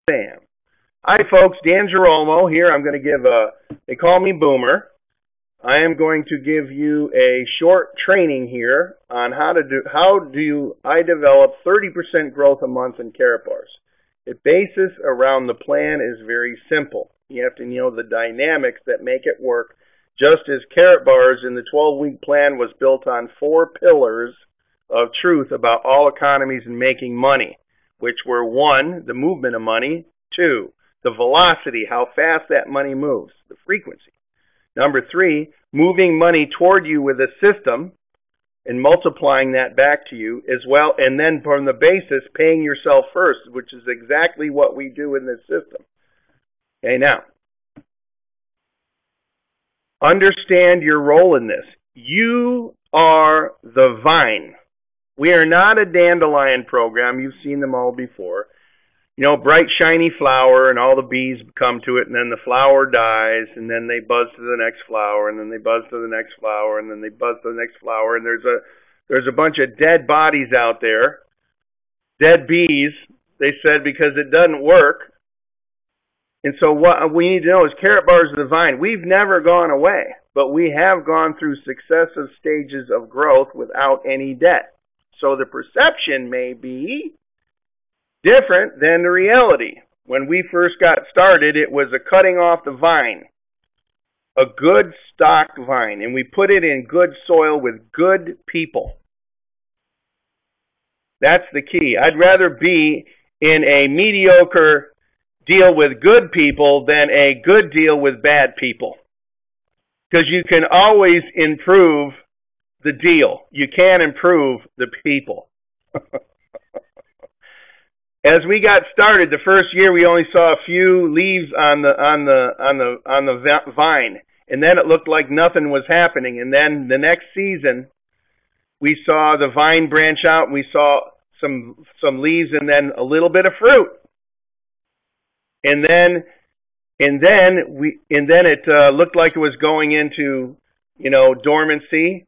Sam. Hi, folks. Dan Girolmo here. I'm going to give they call me Boomer. I am going to give you a short training here on how do I develop 30% growth a month in Karatbars. The basis around the plan is very simple. You have to know the dynamics that make it work, just as Karatbars in the 12-week plan was built on 4 pillars of truth about all economies and making money, which were 1, the movement of money, 2, the velocity, how fast that money moves, the frequency. Number 3, moving money toward you with a system and multiplying that back to you as well. And then from the basis, paying yourself first, which is exactly what we do in this system. Okay, now, understand your role in this. You are the vine. We are not a dandelion program. You've seen them all before. You know, bright, shiny flower, and all the bees come to it, and then the flower dies, and then they buzz to the next flower, and then they buzz to the next flower, and then they buzz to the next flower, and there's a bunch of dead bodies out there, dead bees, they said, because it doesn't work. And so what we need to know is Karatbars of the vine. We've never gone away, but we have gone through successive stages of growth without any debt. So the perception may be different than the reality. When we first got started, it was a cutting off the vine, a good stock vine, and we put it in good soil with good people. That's the key. I'd rather be in a mediocre deal with good people than a good deal with bad people, because you can always improve the deal. You can't improve the people. As we got started, the first year we only saw a few leaves on the vine, and then it looked like nothing was happening. And then the next season, we saw the vine branch out, and we saw some leaves, and then a little bit of fruit. And then it looked like it was going into, dormancy.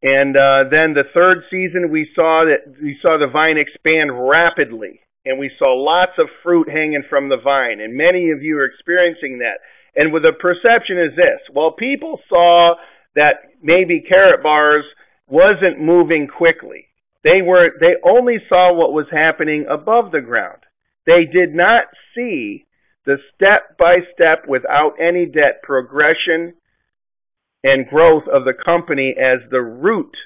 And then the third season, we saw the vine expand rapidly. And we saw lots of fruit hanging from the vine. And many of you are experiencing that. And with the perception is this. Well, people saw that maybe Karatbars wasn't moving quickly. They only saw what was happening above the ground. They did not see the step-by-step, without any debt, progression and growth of the company as the root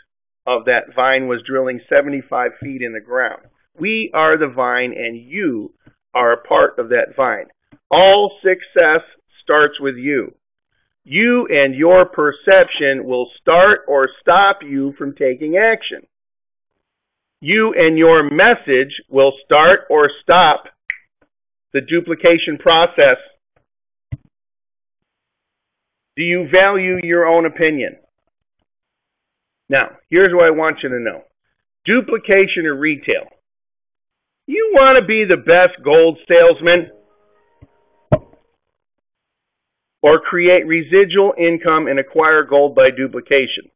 of that vine was drilling 75 feet in the ground. We are the vine, and you are a part of that vine. All success starts with you. You and your perception will start or stop you from taking action. You and your message will start or stop the duplication process. Do you value your own opinion? Now, here's what I want you to know. Duplication of retail. You want to be the best gold salesman or create residual income and acquire gold by duplication.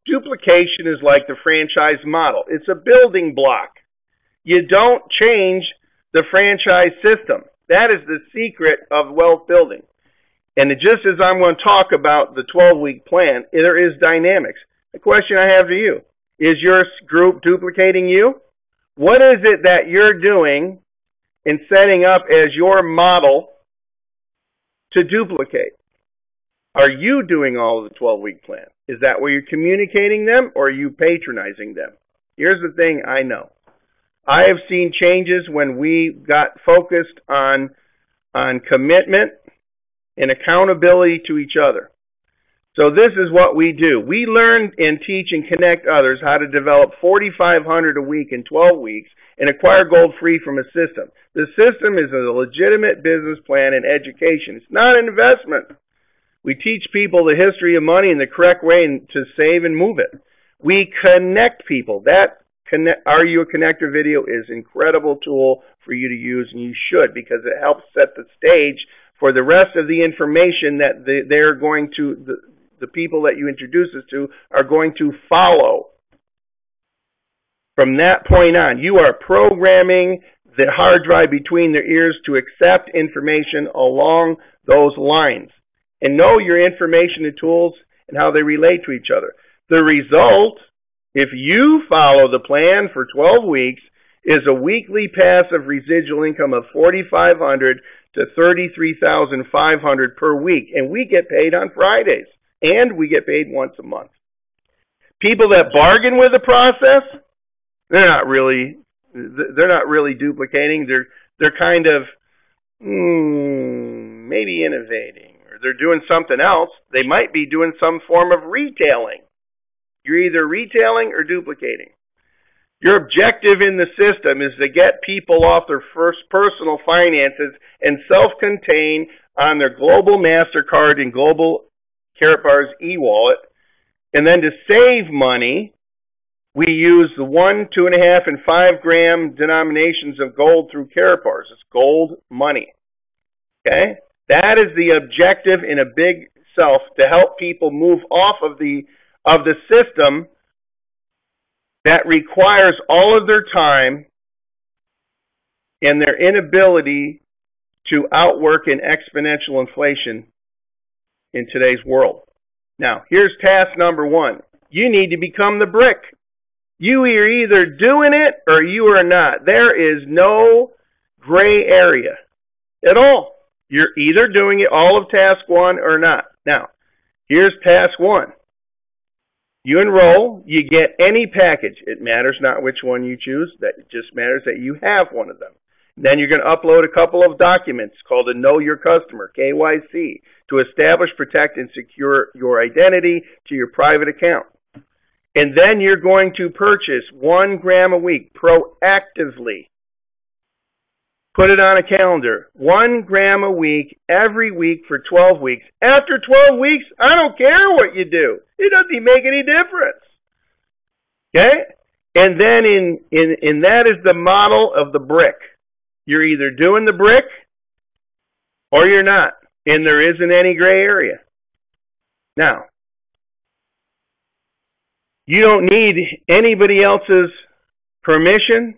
Duplication is like the franchise model. It's a building block. You don't change the franchise system. That is the secret of wealth building. And just as I'm going to talk about the 12-week plan, there is dynamics. The question I have for you, is your group duplicating you? What is it that you're doing and setting up as your model to duplicate? Are you doing all of the 12-week plan? Is that where you're communicating them, or are you patronizing them? Here's the thing I know. I have seen changes when we got focused on commitment and accountability to each other. So this is what we do. We learn and teach and connect others how to develop 4,500 a week in 12 weeks and acquire gold free from a system. The system is a legitimate business plan and education. It's not an investment. We teach people the history of money in the correct way to save and move it. We connect people. That Are You a Connector video is an incredible tool for you to use, and you should, because it helps set the stage for the rest of the information that they're going to, the people that you introduce us to are going to follow. From that point on, you are programming the hard drive between their ears to accept information along those lines and know your information and tools and how they relate to each other. The result, if you follow the plan for 12 weeks, is a weekly passive residual income of $4,500 to $33,500 per week, and we get paid on Fridays, and we get paid once a month. People that bargain with the process, they're not really duplicating. They're kind of maybe innovating, or they're doing something else. They might be doing some form of retailing. You're either retailing or duplicating. Your objective in the system is to get people off their first personal finances and self-contain on their global MasterCard and global Karatbars e-wallet. And then to save money, we use the 1, 2.5, and 5 gram denominations of gold through Karatbars. It's gold money. Okay? That is the objective in a big self, to help people move off of the system that requires all of their time and their inability to outwork an exponential inflation in today's world. Now, here's task number 1. You need to become the brick. You are either doing it or you are not. There is no gray area at all. You're either doing it, all of task 1, or not. Now, here's task 1. You enroll, you get any package. It matters not which one you choose. It just matters that you have one of them. Then you're going to upload a couple of documents called a Know Your Customer, KYC, to establish, protect, and secure your identity to your private account. And then you're going to purchase 1 gram a week proactively. Put it on a calendar. 1 gram a week, every week for 12 weeks. After 12 weeks, I don't care what you do. It doesn't make any difference. Okay? And then in that is the model of the brick. You're either doing the brick or you're not. And there isn't any gray area. Now, you don't need anybody else's permission,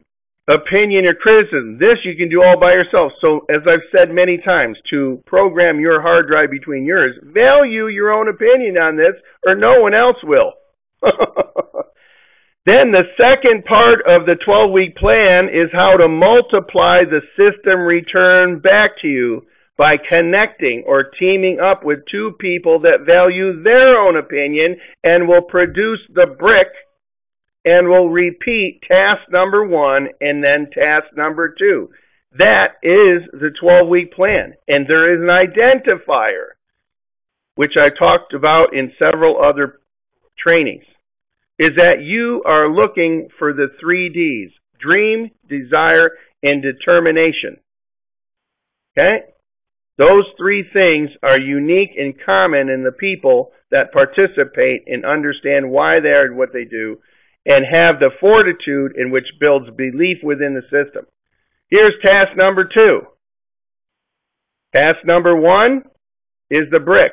opinion, or criticism. This you can do all by yourself. So, as I've said many times, to program your hard drive between yours, value your own opinion on this, or no one else will. Then the second part of the 12-week plan is how to multiply the system return back to you by connecting or teaming up with 2 people that value their own opinion and will produce the brick and will repeat task number 1 and then task number 2. That is the 12-week plan. And there is an identifier, which I talked about in several other trainings, is that you are looking for the 3 Ds: dream, desire, and determination. Okay? Those 3 things are unique and common in the people that participate and understand why they are what they do, and have the fortitude in which builds belief within the system. Here's task number 2. Task number 1 is the brick.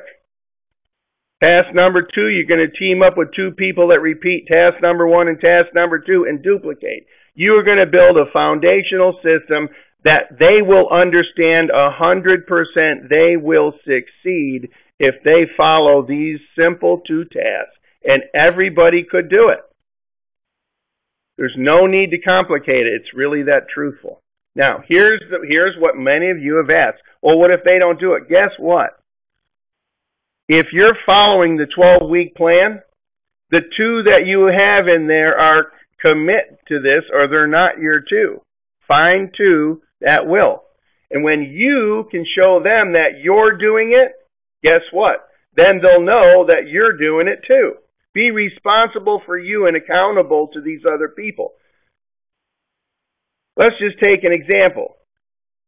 Task number 2, you're going to team up with 2 people that repeat task number 1 and task number 2 and duplicate. You are going to build a foundational system that they will understand 100%. They will succeed if they follow these simple 2 tasks, and everybody could do it. There's no need to complicate it. It's really that truthful. Now, here's what many of you have asked. Well, what if they don't do it? Guess what? If you're following the 12-week plan, the 2 that you have in there are commit to this, or they're not your 2. Find 2 that will. And when you can show them that you're doing it, guess what? Then they'll know that you're doing it too. Be responsible for you and accountable to these other people. Let's just take an example.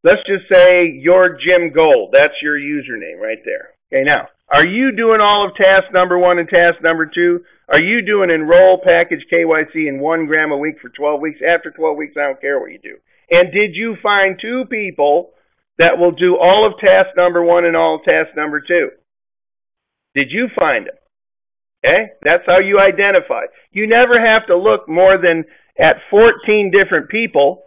Let's just say you're Jim Gold. That's your username right there. Okay, now, are you doing all of task number 1 and task number 2? Are you doing enroll, package, KYC, and 1 gram a week for 12 weeks? After 12 weeks, I don't care what you do. And did you find 2 people that will do all of task number 1 and all of task number 2? Did you find them? Okay? That's how you identify. You never have to look more than at 14 different people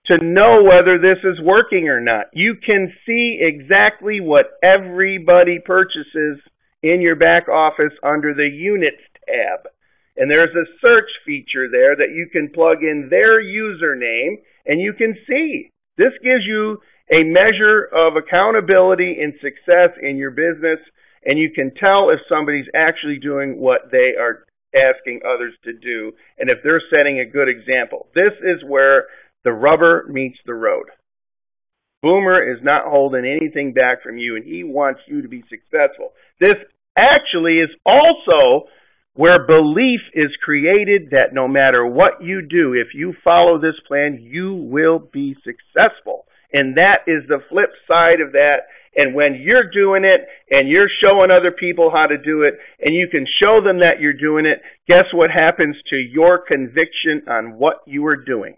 to know whether this is working or not. You can see exactly what everybody purchases in your back office under the Units tab. And there's a search feature there that you can plug in their username, and you can see. This gives you a measure of accountability and success in your business, and you can tell if somebody's actually doing what they are asking others to do, and if they're setting a good example. This is where the rubber meets the road. Boomer is not holding anything back from you, and he wants you to be successful. This actually is also where belief is created that no matter what you do, if you follow this plan, you will be successful. And that is the flip side of that. And when you're doing it and you're showing other people how to do it, and you can show them that you're doing it, guess what happens to your conviction on what you are doing?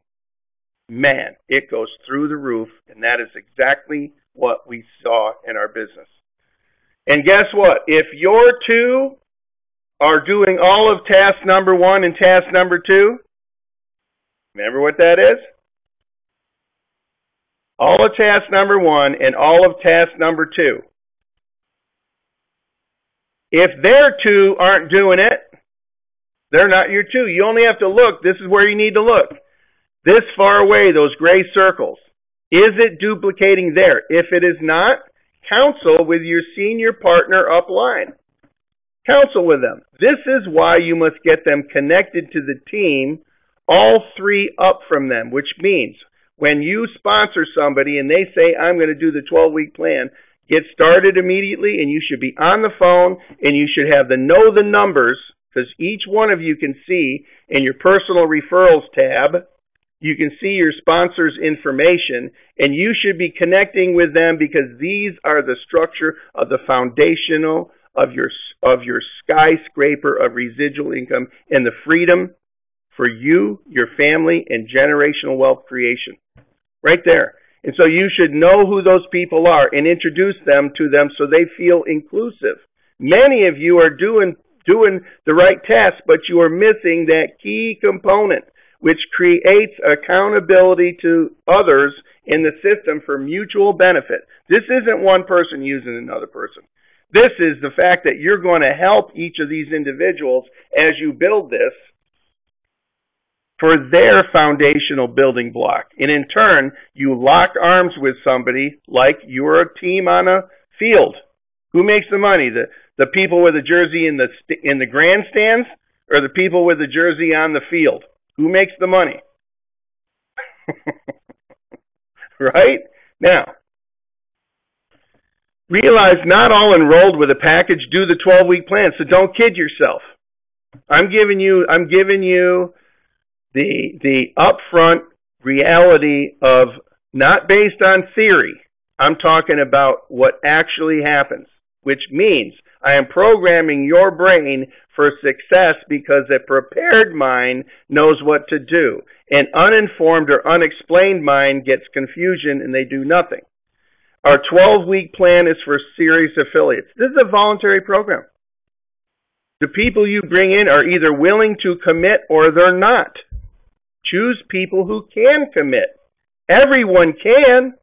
Man, it goes through the roof, and that is exactly what we saw in our business. And guess what? If your two are doing all of task number 1 and task number 2, remember what that is? All of task number 1 and all of task number 2. If their 2 aren't doing it, they're not your 2. You only have to look. This is where you need to look. This far away, those gray circles. Is it duplicating there? If it is not, counsel with your senior partner upline. Counsel with them. This is why you must get them connected to the team, all 3 up from them, which means when you sponsor somebody and they say, I'm going to do the 12-week plan, get started immediately, and you should be on the phone, and you should have the know the numbers, because each one of you can see in your personal referrals tab, you can see your sponsor's information, and you should be connecting with them because these are the structure of the foundational of your skyscraper of residual income and the freedom for you, your family, and generational wealth creation. Right there. And so you should know who those people are and introduce them to them so they feel inclusive. Many of you are doing the right task, but you are missing that key component, which creates accountability to others in the system for mutual benefit. This isn't one person using another person. This is the fact that you're going to help each of these individuals as you build this for their foundational building block. And in turn, you lock arms with somebody like you're a team on a field. Who makes the money? The people with the jersey in the grandstands, or the people with the jersey on the field? Who makes the money? Right? Now, realize not all enrolled with a package do the 12-week plan, so don't kid yourself. I'm giving you the upfront reality of not based on theory. I'm talking about what actually happens, which means I am programming your brain for success because a prepared mind knows what to do. An uninformed or unexplained mind gets confusion and they do nothing. Our 12-week plan is for serious affiliates. This is a voluntary program. The people you bring in are either willing to commit or they're not. Choose people who can commit. Everyone can.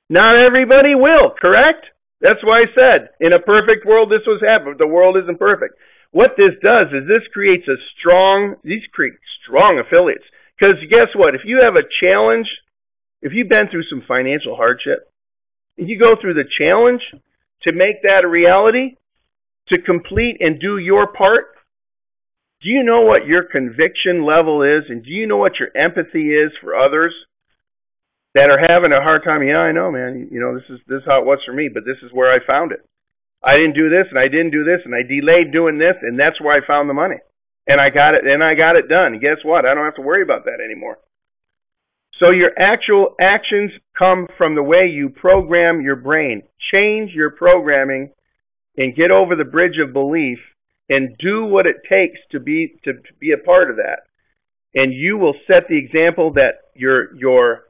Not everybody will, correct? That's why I said, in a perfect world, this was happening. The world isn't perfect. What this does is this creates these create strong affiliates. Because guess what? If you have a challenge, if you've been through some financial hardship, if you go through the challenge to make that a reality, to complete and do your part, do you know what your conviction level is? And do you know what your empathy is for others that are having a hard time? Yeah, I know, man. You know, this is how it was for me, but this is where I found it. I didn't do this, and I didn't do this, and I delayed doing this, and that's where I found the money. And I got it, and I got it done. And guess what? I don't have to worry about that anymore. So your actual actions come from the way you program your brain. Change your programming and get over the bridge of belief and do what it takes to be a part of that. And you will set the example that your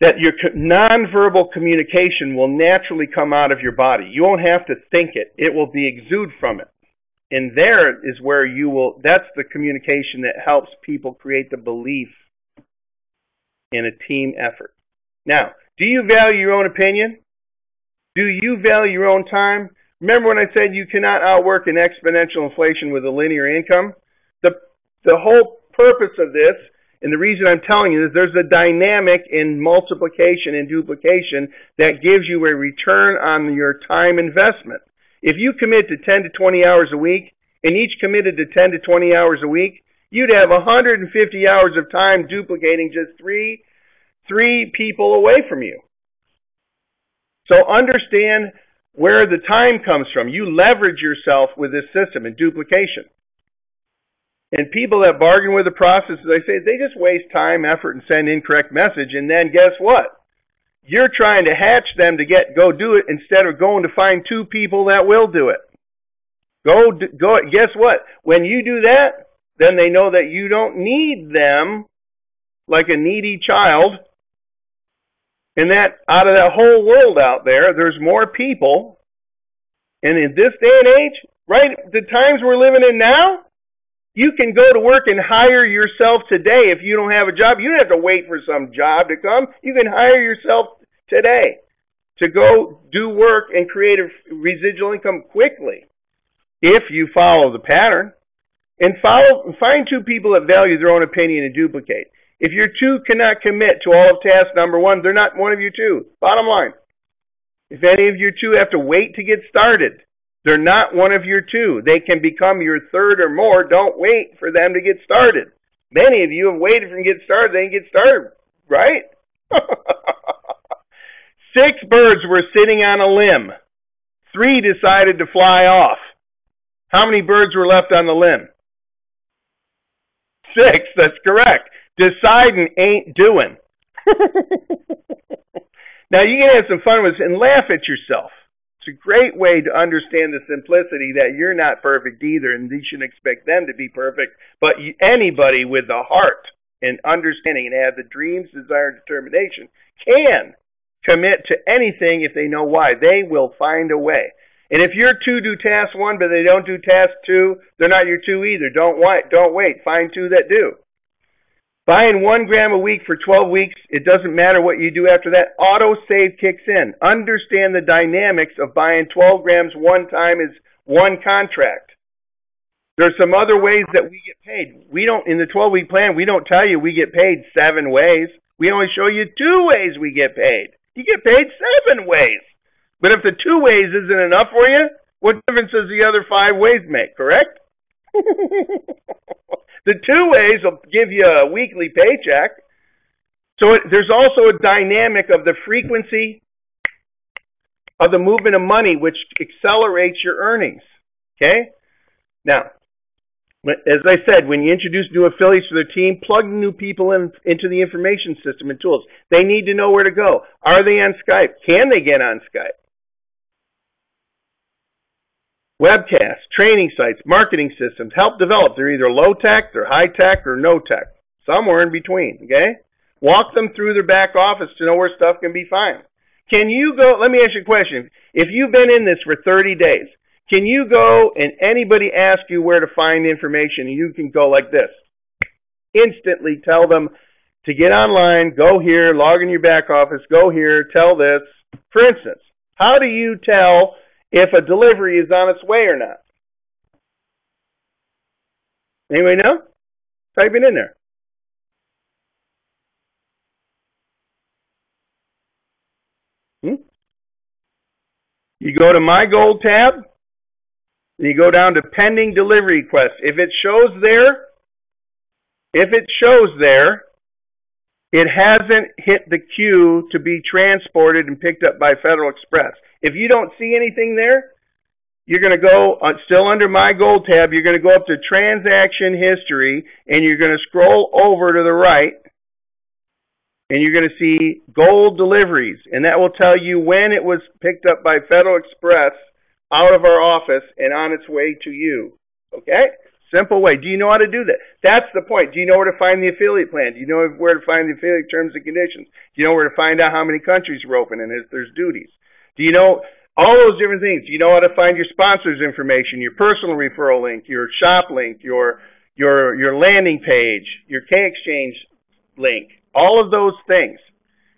nonverbal communication will naturally come out of your body. You won't have to think it. It will be exude from it. And there is where that's the communication that helps people create the belief in a team effort. Now, do you value your own opinion? Do you value your own time? Remember when I said you cannot outwork an exponential inflation with a linear income? The whole purpose of this, and the reason I'm telling you is there's a dynamic in multiplication and duplication that gives you a return on your time investment. If you commit to 10 to 20 hours a week, and each committed to 10 to 20 hours a week, you'd have 150 hours of time duplicating just three people away from you. So understand where the time comes from. You leverage yourself with this system in duplication. And people that bargain with the process, they say they just waste time, effort, and send incorrect message. And then guess what? You're trying to hatch them to go do it instead of going to find 2 people that will do it. Go. Guess what? When you do that, then they know that you don't need them like a needy child. And that out of that whole world out there, there's more people. And in this day and age, right, the times we're living in now, you can go to work and hire yourself today if you don't have a job. You don't have to wait for some job to come. You can hire yourself today to go do work and create a residual income quickly if you follow the pattern. And find 2 people that value their own opinion and duplicate. If your 2 cannot commit to all of task number 1, they're not one of your 2. Bottom line. If any of your 2 have to wait to get started, they're not one of your 2. They can become your 3rd or more. Don't wait for them to get started. Many of you have waited for them to get started. They didn't get started, right? 6 birds were sitting on a limb. 3 decided to fly off. How many birds were left on the limb? 6, that's correct. Deciding ain't doing. Now, you can have some fun with this and laugh at yourself. It's a great way to understand the simplicity that you're not perfect either, and you shouldn't expect them to be perfect. But anybody with the heart and understanding and have the dreams, desire, and determination can commit to anything if they know why. They will find a way. And if your 2 do task 1, but they don't do task 2, they're not your 2 either. Don't wait. Find 2 that do. Buying 1 gram a week for 12 weeks, it doesn't matter what you do after that. Auto save kicks in. Understand the dynamics of buying 12 grams one time is 1 contract. There's some other ways that we get paid. We don't, in the 12-week plan, we don't tell you we get paid 7 ways. We only show you 2 ways we get paid. You get paid 7 ways. But if the 2 ways isn't enough for you, what difference does the other 5 ways make, correct? The 2 ways will give you a weekly paycheck. So there's also a dynamic of the frequency of the movement of money, which accelerates your earnings. Okay? Now, as I said, when you introduce new affiliates to their team, plug new people into the information system and tools. They need to know where to go. Are they on Skype? Can they get on Skype? Webcasts, training sites, marketing systems, help develop. They're either low-tech, they're high-tech, or no-tech. Somewhere in between, okay? Walk them through their back office to know where stuff can be found. Can you go, let me ask you a question. If you've been in this for 30 days, can you go and anybody ask you where to find information and you can go like this? Instantly tell them to get online, go here, log in your back office, go here, tell this. For instance, how do you tell if a delivery is on its way or not? Anybody know? Type it in there. You go to My Gold tab, and you go down to Pending Delivery Request. If it shows there, it hasn't hit the queue to be transported and picked up by Federal Express. If you don't see anything there, you're going to go, still under My Gold tab, you're going to go up to Transaction History, and you're going to scroll over to the right, and you're going to see Gold Deliveries, and that will tell you when it was picked up by Federal Express out of our office and on its way to you. Okay? Simple way. Do you know how to do that? That's the point. Do you know where to find the affiliate plan? Do you know where to find the affiliate terms and conditions? Do you know where to find out how many countries are open and if there's duties? Do you know all those different things? Do you know how to find your sponsors' information, your personal referral link, your shop link, your landing page, your K-Exchange link? all of those things.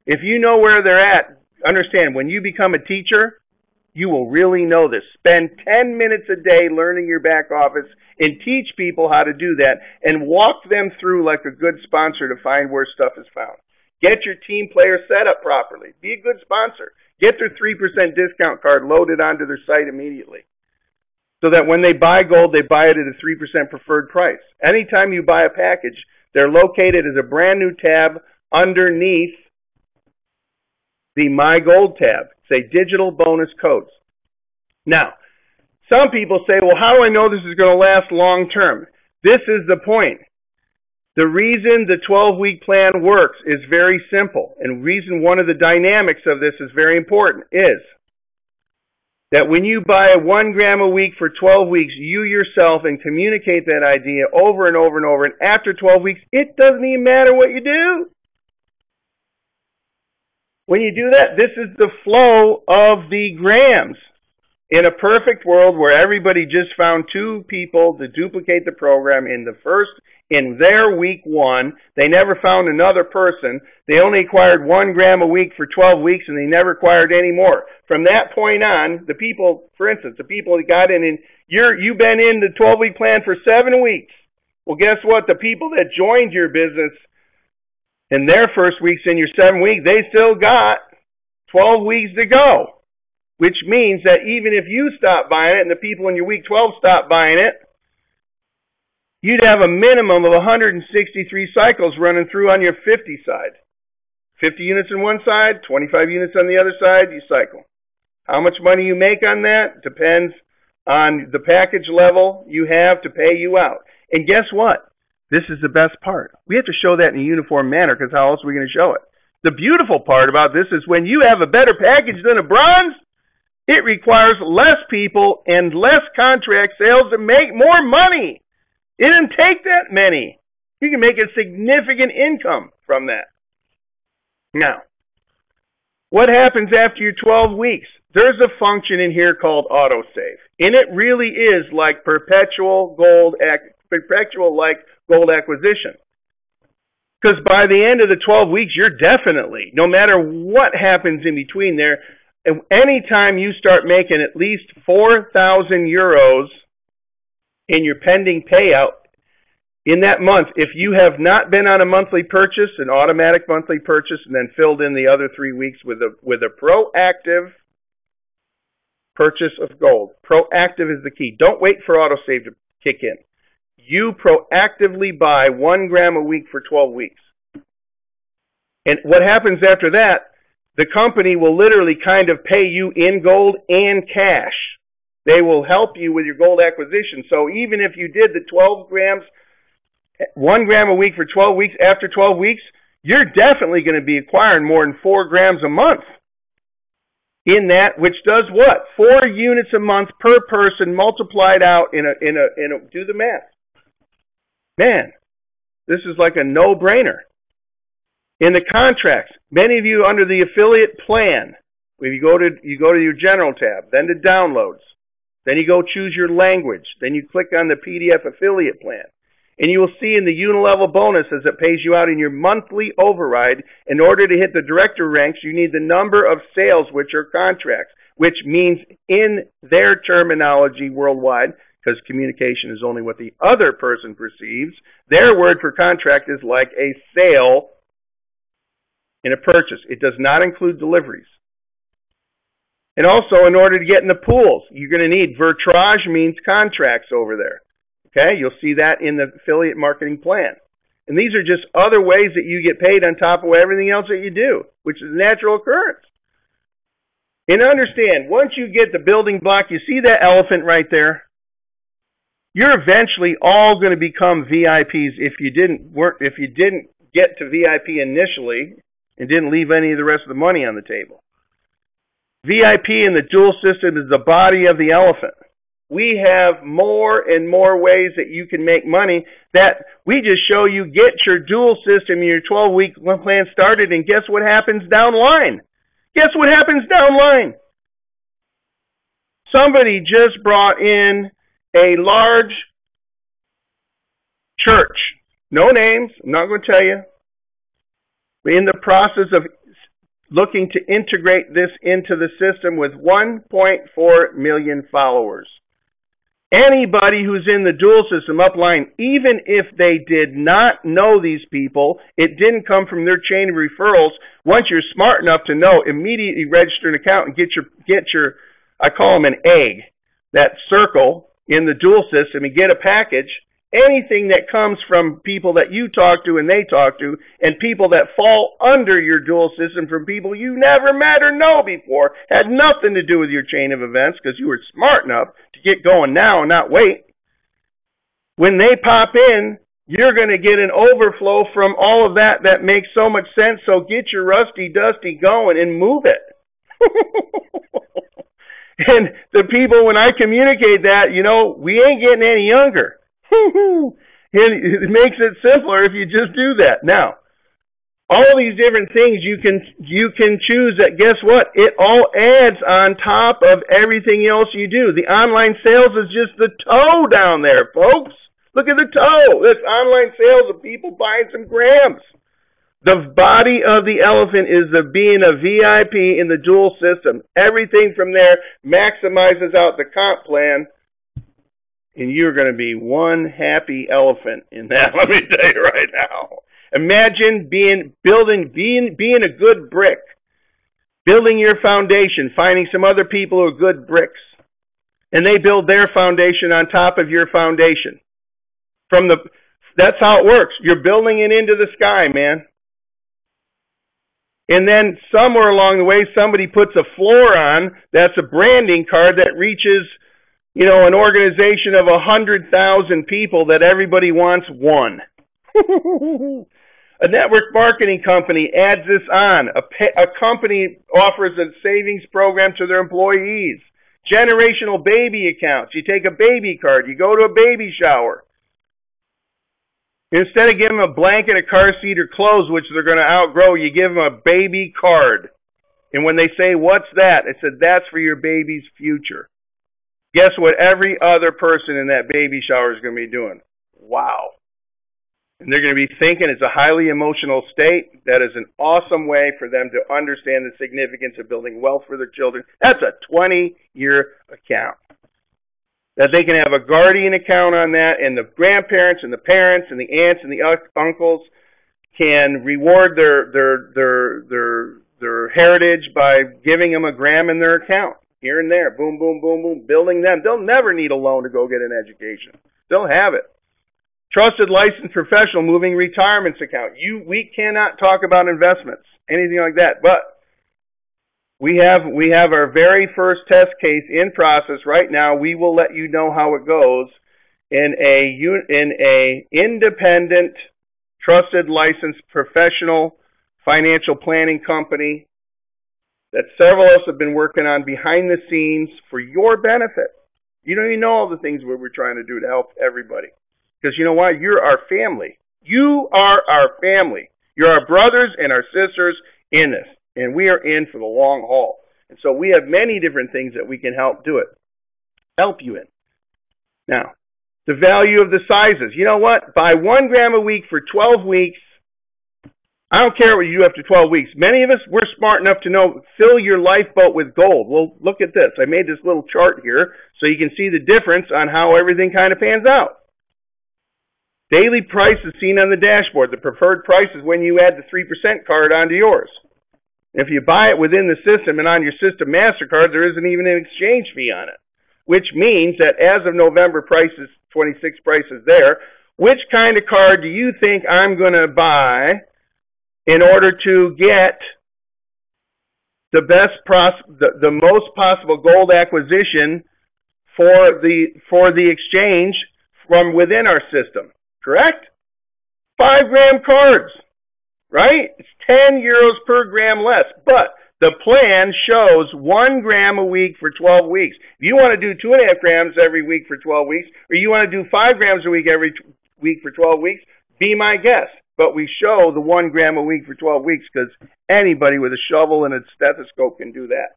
If you know where they're at, understand, when you become a teacher, you will really know this. Spend 10 minutes a day learning your back office and teach people how to do that and walk them through like a good sponsor to find where stuff is found. Get your team player set up properly. Be a good sponsor. Get their 3% discount card loaded onto their site immediately, so that when they buy gold, they buy it at a 3% preferred price. Anytime you buy a package, they're located as a brand new tab underneath the My Gold tab. Say digital bonus codes. Now, some people say, well, how do I know this is going to last long term? This is the point. The reason the 12-week plan works is very simple, and reason one of the dynamics of this is very important is that when you buy 1 gram a week for 12 weeks, you yourself, and communicate that idea over and over and over, and after 12 weeks, it doesn't even matter what you do. When you do that, this is the flow of the grams. In a perfect world where everybody just found 2 people to duplicate the program in their week 1, they never found another person. They only acquired 1 gram a week for 12 weeks, and they never acquired any more. From that point on, the people, for instance, the people that got in, and you've been in the 12-week plan for 7 weeks. Well, guess what? The people that joined your business in their first weeks in your 7 weeks, they still got 12 weeks to go, which means that even if you stop buying it and the people in your week 12 stop buying it, you'd have a minimum of 163 cycles running through on your 50 side. 50 units on one side, 25 units on the other side, you cycle. How much money you make on that depends on the package level you have to pay you out. And guess what? This is the best part. We have to show that in a uniform manner, because how else are we going to show it? The beautiful part about this is when you have a better package than a bronze, it requires less people and less contract sales to make more money. It didn't take that many. You can make a significant income from that. Now, what happens after your 12 weeks? There's a function in here called autosave. And it really is like perpetual gold acquisition. Because by the end of the 12 weeks, you're definitely, no matter what happens in between there, anytime you start making at least 4,000 euros in your pending payout in that month, if you have not been on a monthly purchase, an automatic monthly purchase, and then filled in the other 3 weeks with a proactive purchase of gold. Proactive is the key. Don't wait for autosave to kick in. You proactively buy 1 gram a week for 12 weeks. And what happens after that, the company will literally kind of pay you in gold and cash. They will help you with your gold acquisition. So even if you did the 12 grams, 1 gram a week for 12 weeks, after 12 weeks, you're definitely going to be acquiring more than 4 grams a month. In that, which does what? 4 units a month per person multiplied out in a do the math. Man, this is like a no-brainer. In the contracts, many of you under the affiliate plan, when you go to your general tab, then to downloads, then you go choose your language, then you click on the PDF affiliate plan, and you will see in the unilevel bonuses that pays you out in your monthly override. In order to hit the director ranks, you need the number of sales, which are contracts, which means in their terminology worldwide, because communication is only what the other person perceives, their word for contract is like a sale in a purchase. It does not include deliveries. And also, in order to get in the pools, you're going to need vertrage, means contracts over there. Okay, you'll see that in the affiliate marketing plan. And these are just other ways that you get paid on top of everything else that you do, which is a natural occurrence. And understand, once you get the building block, you see that elephant right there? You're eventually all going to become VIPs if you didn't get to VIP initially and didn't leave any of the rest of the money on the table. VIP in the dual system is the body of the elephant. We have more and more ways that you can make money that we just show you. Get your dual system, your 12-week plan started, and guess what happens down line? Guess what happens down line? Somebody just brought in a large church. No names, I'm not going to tell you. We're in the process of looking to integrate this into the system with 1.4 million followers. Anybody who's in the dual system upline, even if they did not know these people, it didn't come from their chain of referrals, once you're smart enough to know, immediately register an account and get your I call them an egg, that circle in the dual system, and get a package. Anything that comes from people that you talk to and they talk to, and people that fall under your dual system from people you never met or know before, had nothing to do with your chain of events because you were smart enough to get going now and not wait. When they pop in, you're going to get an overflow from all of that that makes so much sense, so get your rusty dusty going and move it. And the people, when I communicate that, we ain't getting any younger. It makes it simpler if you just do that. Now, all these different things you can choose that, guess what? It all adds on top of everything else you do. The online sales is just the toe down there, folks. Look at the toe. That's online sales of people buying some grams. The body of the elephant is being a VIP in the dual system. Everything from there maximizes out the comp plan. And you're going to be one happy elephant in that, let me tell you right now. Imagine being a good brick, building your foundation, finding some other people who are good bricks, and they build their foundation on top of your foundation. That's how it works. You're building it into the sky, man. And then somewhere along the way, somebody puts a floor on that's a branding card that reaches an organization of 100,000 people that everybody wants one. A network marketing company adds this on. A company offers a savings program to their employees. Generational baby accounts. You take a baby card. You go to a baby shower. Instead of giving them a blanket, a car seat, or clothes, which they're going to outgrow, you give them a baby card. And when they say, "What's that?" I said, "That's for your baby's future." Guess what every other person in that baby shower is going to be doing? Wow. And they're going to be thinking it's a highly emotional state. That is an awesome way for them to understand the significance of building wealth for their children. That's a 20-year account. That they can have a guardian account on that, and the grandparents and the parents and the aunts and the uncles can reward their heritage by giving them a gram in their account. Here and there, boom, boom, boom, boom, building them. They'll never need a loan to go get an education. They'll have it. Trusted licensed professional moving retirements account. We cannot talk about investments, anything like that, but we have our very first test case in process right now. We will let you know how it goes in a independent, trusted licensed professional financial planning company that several of us have been working on behind the scenes for your benefit. You don't even know all the things we're trying to do to help everybody. Because you know why? You're our family. You are our family. You're our brothers and our sisters in this. And we are in for the long haul. And so we have many different things that we can help you in. Now, the value of the sizes. You know what? Buy 1 gram a week for 12 weeks. I don't care what you do after 12 weeks. Many of us, we're smart enough to know, fill your lifeboat with gold. Well, look at this. I made this little chart here so you can see the difference on how everything kind of pans out. Daily price is seen on the dashboard. The preferred price is when you add the 3% card onto yours. If you buy it within the system and on your system MasterCard, there isn't even an exchange fee on it, which means that as of November, 26 prices there. Which kind of card do you think I'm going to buy in order to get the most possible gold acquisition for the exchange from within our system? Correct? 5 gram cards, right? It's 10 euros per gram less, but the plan shows 1 gram a week for 12 weeks. If you want to do 2.5 grams every week for 12 weeks, or you want to do 5 grams a week every week for 12 weeks, be my guest. But we show the 1 gram a week for 12 weeks because anybody with a shovel and a stethoscope can do that.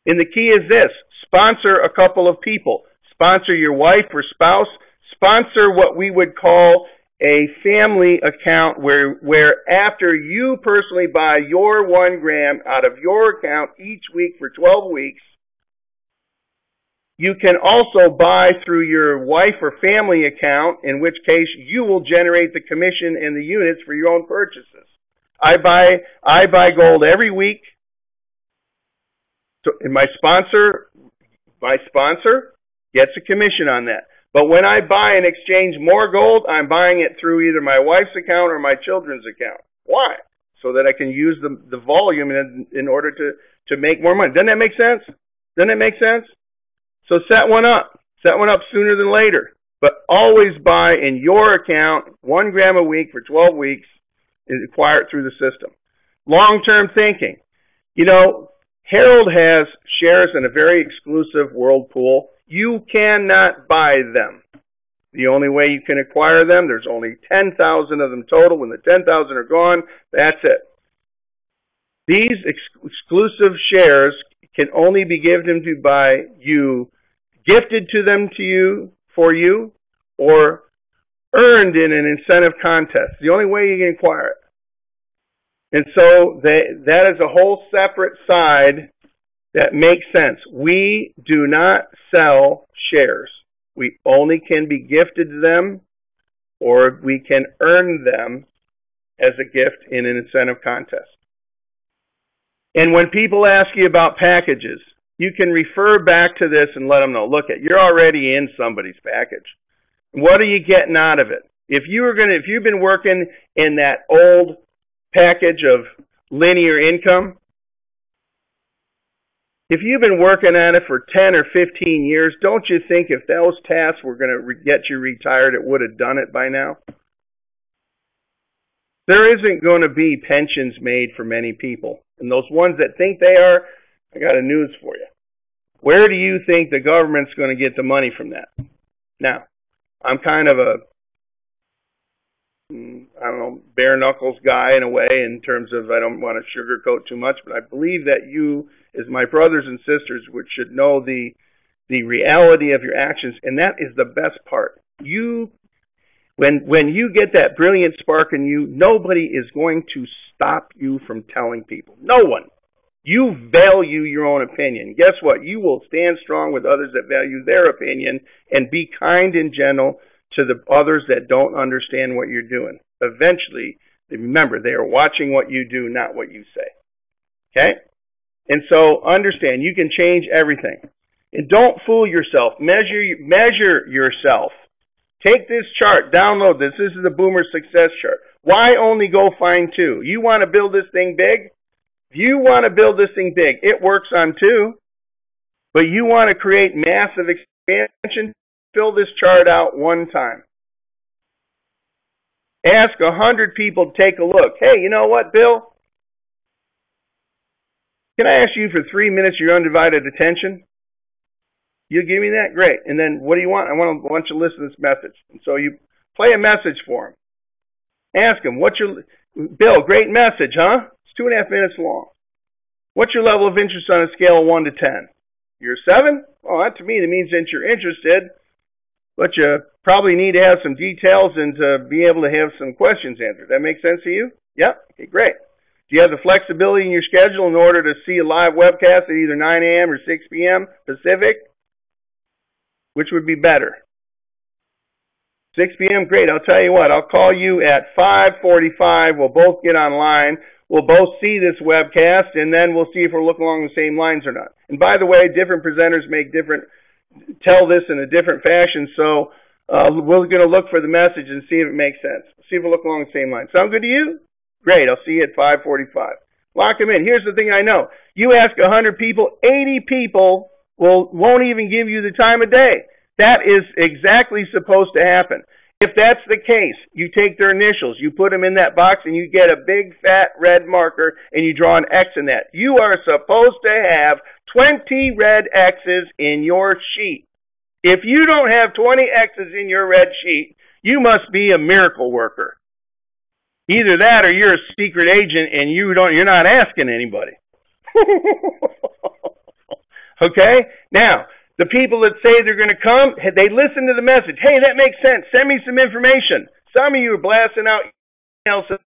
And the key is this: sponsor a couple of people. Sponsor your wife or spouse. Sponsor what we would call a family account where after you personally buy your 1 gram out of your account each week for 12 weeks, you can also buy through your wife or family account, in which case you will generate the commission and the units for your own purchases. I buy gold every week, and my sponsor gets a commission on that. But when I buy and exchange more gold, I'm buying it through either my wife's account or my children's account. Why? So that I can use the volume in order to make more money. Doesn't that make sense? Doesn't that make sense? So set one up. Set one up sooner than later. But always buy in your account 1 gram a week for 12 weeks and acquire it through the system. Long-term thinking. You know, Harold has shares in a very exclusive world pool. You cannot buy them. The only way you can acquire them, there's only 10,000 of them total. When the 10,000 are gone, that's it. These exclusive shares can only be given to by you, gifted to them to you, for you, or earned in an incentive contest. The only way you can acquire it. And so that is a whole separate side that makes sense. We do not sell shares. We only can be gifted them, or we can earn them as a gift in an incentive contest. And when people ask you about packages, you can refer back to this and let them know, look, you're already in somebody's package. What are you getting out of it? If you've been working in that old package of linear income, if you've been working on it for 10 or 15 years, don't you think if those tasks were going to get you retired, it would have done it by now? There isn't going to be pensions made for many people. And those ones that think they are, I got a news for you. Where do you think the government's going to get the money from that? Now, I'm kind of a, bare knuckles guy in a way, in terms of I don't want to sugarcoat too much, but I believe that you, as my brothers and sisters, should know the reality of your actions, and that is the best part. When you get that brilliant spark in you, nobody is going to stop you from telling people. No one. You value your own opinion. Guess what? You will stand strong with others that value their opinion, and be kind and gentle to the others that don't understand what you're doing. Eventually, remember, they are watching what you do, not what you say. Okay? And so understand, you can change everything. And don't fool yourself. Measure yourself. Take this chart, download this. This is the Boomer Success Chart. Why only go find 2? You want to build this thing big? If you want to build this thing big, it works on 2. But you want to create massive expansion, fill this chart out 1 time. Ask 100 people to take a look. Hey, you know what, Bill? Can I ask you for 3 minutes your undivided attention? You give me that? Great. And then what do you want? I want you to listen to this message. And so you play a message for him. Ask him, Bill, great message, huh? It's 2.5 minutes long. What's your level of interest on a scale of 1 to 10? You're a 7? Well, that to me, that means that you're interested, but you probably need to have some details and to be able to have some questions answered. That make sense to you? Yep. Okay, great. Do you have the flexibility in your schedule in order to see a live webcast at either 9 a.m. or 6 p.m. Pacific? Which would be better? 6 p.m.? Great. I'll tell you what. I'll call you at 5:45. We'll both get online. We'll both see this webcast, and then we'll see if we're looking along the same lines or not. And by the way, different presenters tell this in a different fashion, so we're going to look for the message and see if it makes sense. See if we look along the same line. Sound good to you? Great. I'll see you at 5:45. Lock them in. Here's the thing I know. You ask 100 people, 80 people won't even give you the time of day. That is exactly supposed to happen. If that's the case, you take their initials, you put them in that box, and you get a big fat red marker, and you draw an X in that. You are supposed to have 20 red X's in your sheet. If you don't have 20 X's in your red sheet, you must be a miracle worker. Either that or you're a secret agent and you're not asking anybody. Okay? Now, the people that say they're going to come, they listen to the message. Hey, that makes sense. Send me some information. Some of you are blasting out emails.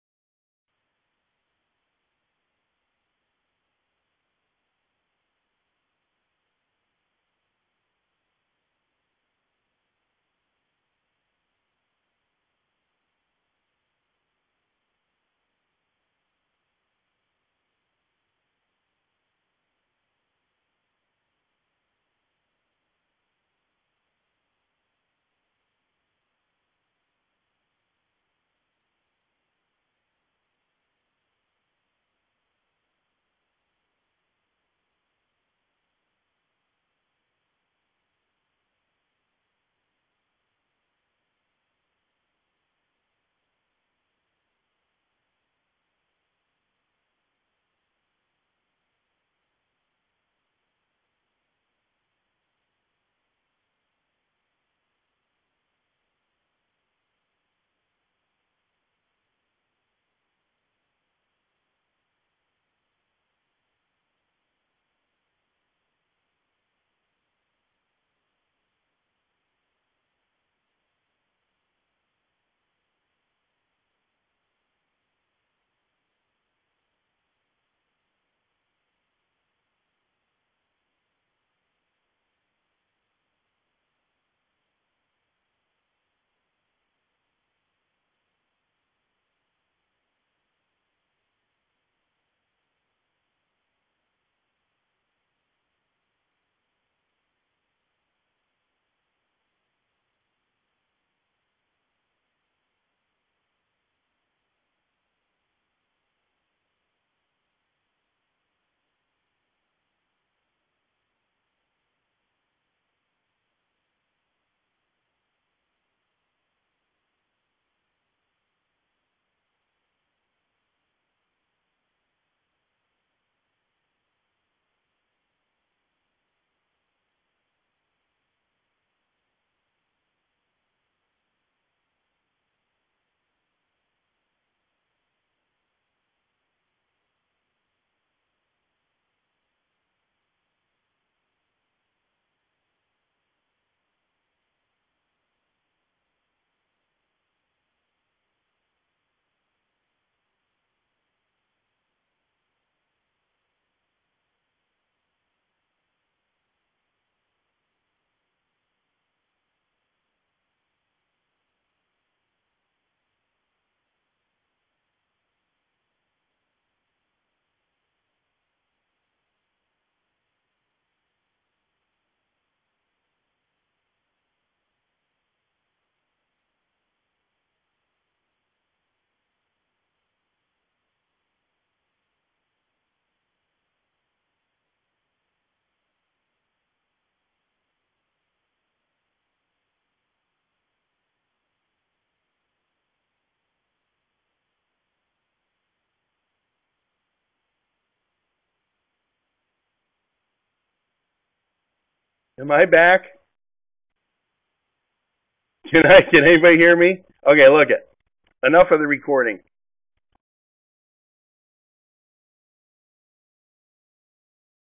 Am I back? Can anybody hear me? Okay, look it. Enough of the recording.